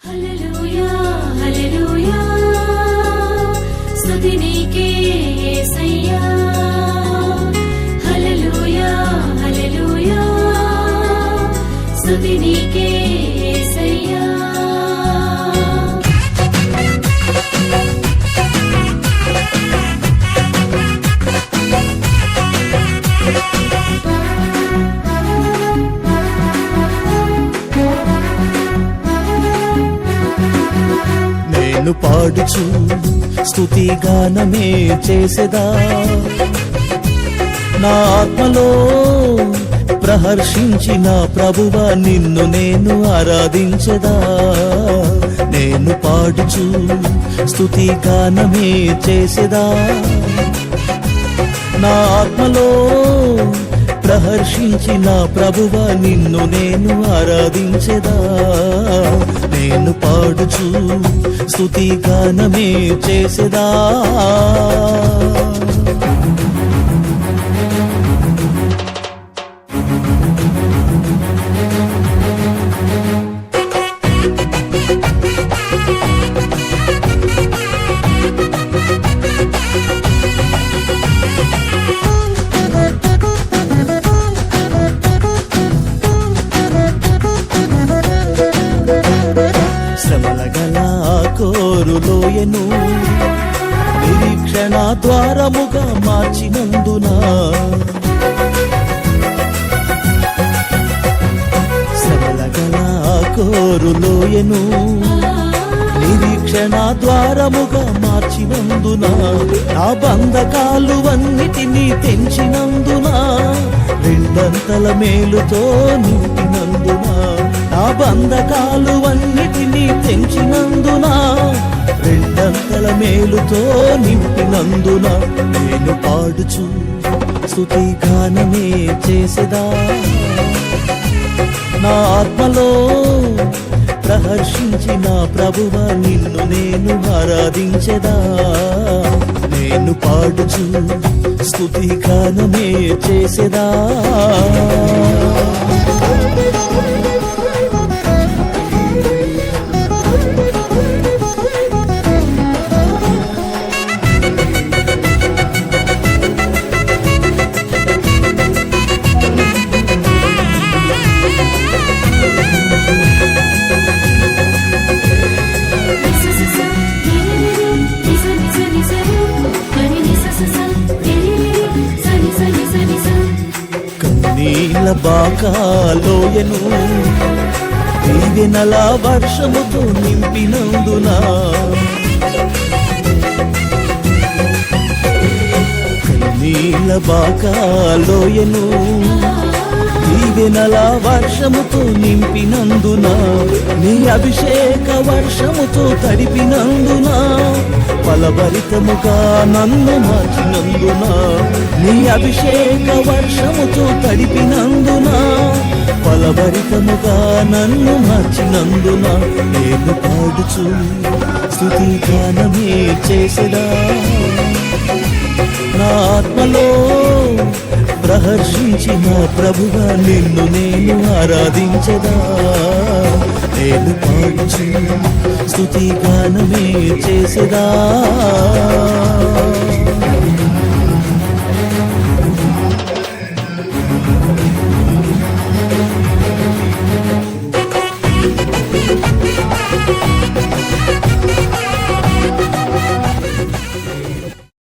హల్లెలూయా హల్లెలూయా స్తుతి నీకే యేసయ్యా హల్లెలూయా హల్లెలూయా స్తుతి నీకే యేసయ్యా నేను పాడుచు స్తుతి గానమే చేసేదా నా ఆత్మలో ప్రహర్షించిన ప్రభువా నిన్ను నేను ఆరాధించదా నేను పాడుచు స్తుతి గానమే చేసేదా నా ఆత్మలో ప్రహర్షించిన ప్రభువా నిన్ను నేను ఆరాధించదా నేను పాడుచు స్తుతి గానమే చేసేదా శ్రమలగల కోరులోయను నిరీక్షణ ద్వారముగా మార్చినందున శ్రమలగల కోరులోయను నిరీక్షణ ద్వారముగా మార్చినందున నా బంధకాలు అన్నిటినీ తెంచినందున రెండంతల మేలుతో నింపినందున నా బంధకాలు అన్నిటినీ తెంచినందున రెండంతల మేలుతో నింపినందున నేను పాడుచు స్తుతి గానమే చేసేదా నా ఆత్మలో ప్రహర్షించిన ప్రభువా నిన్ను నేను ఆరాధించెదా నేను పాడుచు స్తుతి గానమే చేసేదా కన్నీళ్ళ బాకాలోయను దీవెనల వర్షముతో నింపినందున కన్నీళ్ళ బాకాలోయను దీవెనల వర్షముతో నింపినందున నీ అభిషేక వర్షముతో తడిపినందున ఫలభరితముగా నన్ను మార్చినందున నీ అభిషేక వర్షముతో తడిపినందున ఫలభరితముగా నన్ను మార్చినందున నేను పాడుచు స్తుతి గానమే చేసేదా నా ఆత్మలో ప్రహర్షించిన ప్రభువా నిన్ను నేను ఆరాధించదా నేను పాడుచు స్తుతి గానమే చేసేదా